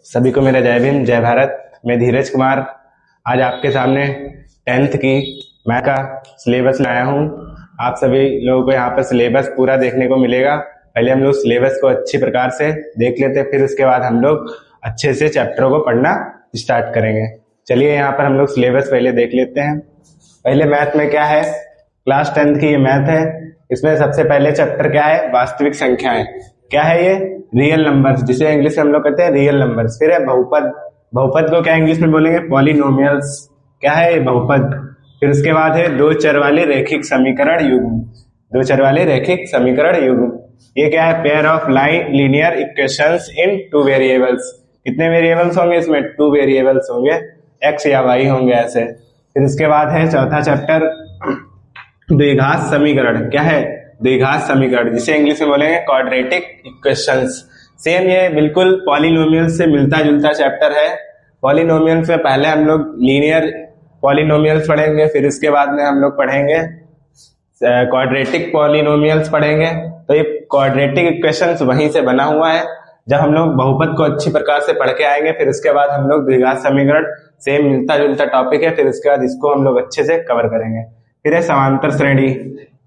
सभी को मेरा जय भीम जय भारत। मैं धीरज कुमार आज आपके सामने 10th की मैथ का सिलेबस लाया हूँ। आप सभी लोगों को यहाँ पर सिलेबस पूरा देखने को मिलेगा। पहले हम लोग सिलेबस को अच्छी प्रकार से देख लेते हैं, फिर उसके बाद हम लोग अच्छे से चैप्टरों को पढ़ना स्टार्ट करेंगे। चलिए यहाँ पर हम लोग सिलेबस पहले देख लेते हैं। पहले मैथ में क्या है, क्लास 10th की ये मैथ है। इसमें सबसे पहले चैप्टर क्या है, वास्तविक संख्याएं। क्या है ये, रियल नंबर्स, जिसे इंग्लिश में हम लोग कहते हैं रियल नंबर्स। फिर है बहुपद, बहुपद को क्या इंग्लिश में बोलेंगे, पॉलिनोमियल्स। क्या है ये, बहुपद। फिर उसके बाद है दो चर वाले रैखिक समीकरण युग्म, दो चर वाले रैखिक समीकरण युग्म। ये क्या है, pair of linear equations in two variables. कितने वेरिएबल्स होंगे इसमें, टू वेरिएबल्स होंगे, एक्स या वाई होंगे ऐसे। फिर उसके बाद है चौथा चैप्टर द्विघात समीकरण। क्या है, द्विघात समीकरण, जिसे इंग्लिश में बोलेंगे क्वाड्रेटिक इक्वेशंस। सेम ये बिल्कुल पॉलिनोमियल से मिलता जुलता चैप्टर है। पॉलिनोमियल्स में पहले हम लोग लीनियर पॉलिनोमियल्स पढ़ेंगे, फिर उसके बाद में हम लोग पढ़ेंगे क्वाड्रेटिक पॉलिनोमियल्स पढ़ेंगे। तो ये क्वाड्रेटिक इक्वेशंस वहीं से बना हुआ है। जब हम लोग बहुपद को अच्छी प्रकार से पढ़ के आएंगे, फिर उसके बाद हम लोग द्विघात समीकरण, सेम मिलता जुलता टॉपिक है, फिर उसके बाद इसको हम लोग अच्छे से कवर करेंगे। फिर है समांतर श्रेणी।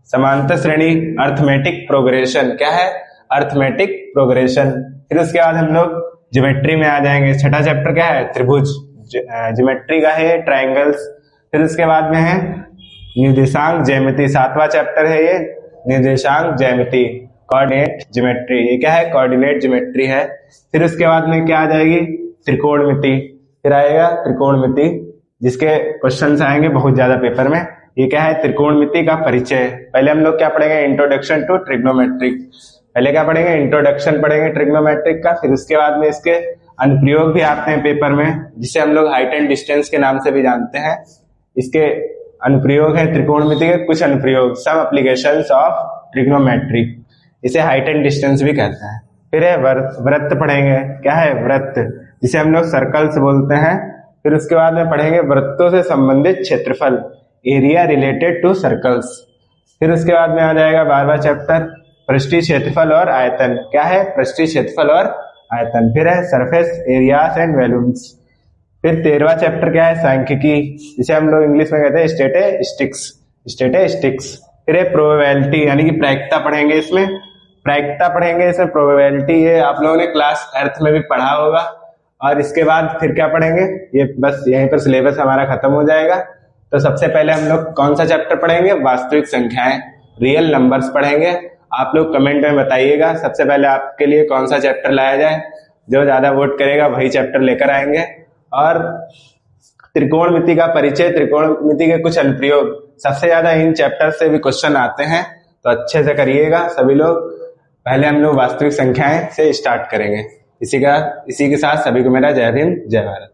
समांतर श्रेणी अर्थमेटिक प्रोग्रेशन। क्या है, अर्थमेटिक प्रोग्रेशन। फिर उसके बाद हम लोग ज्योमेट्री में आ जाएंगे। छठा चैप्टर क्या है, त्रिभुज, ज्योमेट्री का है, ट्रायंगल्स। फिर उसके बाद में है निर्देशांक ज्यामिति। सातवां चैप्टर है ये निर्देशांक ज्यामिति, कोऑर्डिनेट ज्योमेट्री। ये क्या है, कोऑर्डिनेट ज्योमेट्री है। फिर उसके बाद में क्या आ जाएगी, त्रिकोणमिति। फिर आएगा त्रिकोणमिति, जिसके क्वेश्चंस आएंगे बहुत ज्यादा पेपर में। ये क्या है, त्रिकोणमिति का परिचय। पहले हम लोग क्या पढ़ेंगे, इंट्रोडक्शन टू ट्रिग्नोमेट्रिक। पहले क्या पढ़ेंगे, इंट्रोडक्शन पढ़ेंगे ट्रिग्नोमेट्रिक का। फिर उसके बाद में इसके अनुप्रयोग भी आते हैं पेपर में, जिसे हम लोग हाइट एंड डिस्टेंस के नाम से भी जानते हैं। इसके अनुप्रयोग है त्रिकोणमिति के कुछ अनुप्रयोग, सम एप्लीकेशंस ऑफ ट्रिग्नोमेट्री। इसे हाइट एंड डिस्टेंस भी कहते हैं। फिर है वृत्त पढ़ेंगे। क्या है, वृत्त, जिसे हम लोग सर्कल्स बोलते हैं। फिर उसके बाद में पढ़ेंगे वृत्तों से संबंधित क्षेत्रफल, एरिया रिलेटेड टू सर्कल्स। फिर उसके बाद में आ जाएगा 12वां चैप्टर पृष्ठीय क्षेत्रफल और आयतन। क्या है, पृष्ठीय क्षेत्रफल और आयतन। फिर है सरफेस एरियाज एंड वॉल्यूम्स। फिर 13वां चैप्टर क्या है, सांख्यिकी, जिसे हम लोग इंग्लिश में कहते हैं स्टैटिस्टिक्स, स्टैटिस्टिक्स। फिर है प्रोबेबिलिटी, यानी कि प्रायिकता पढ़ेंगे इसमें, प्रायिकता पढ़ेंगे इसमें, प्रोबेबिलिटी। ये आप लोगों ने क्लास अर्थ में भी पढ़ा होगा। और इसके बाद फिर क्या पढ़ेंगे, ये बस यहीं पर सिलेबस हमारा खत्म हो जाएगा। तो सबसे पहले हम लोग कौन सा चैप्टर पढ़ेंगे, वास्तविक संख्याएं, रियल नंबर्स पढ़ेंगे। आप लोग कमेंट में बताइएगा सबसे पहले आपके लिए कौन सा चैप्टर लाया जाए। जो ज्यादा वोट करेगा वही चैप्टर लेकर आएंगे। और त्रिकोणमिति का परिचय, त्रिकोणमिति के कुछ अनुप्रयोग, सबसे ज्यादा इन चैप्टर से भी क्वेश्चन आते हैं, तो अच्छे से करिएगा सभी लोग। पहले हम लोग वास्तविक संख्याएं से स्टार्ट करेंगे। इसी के साथ सभी को मेरा जय भीम जय भारत।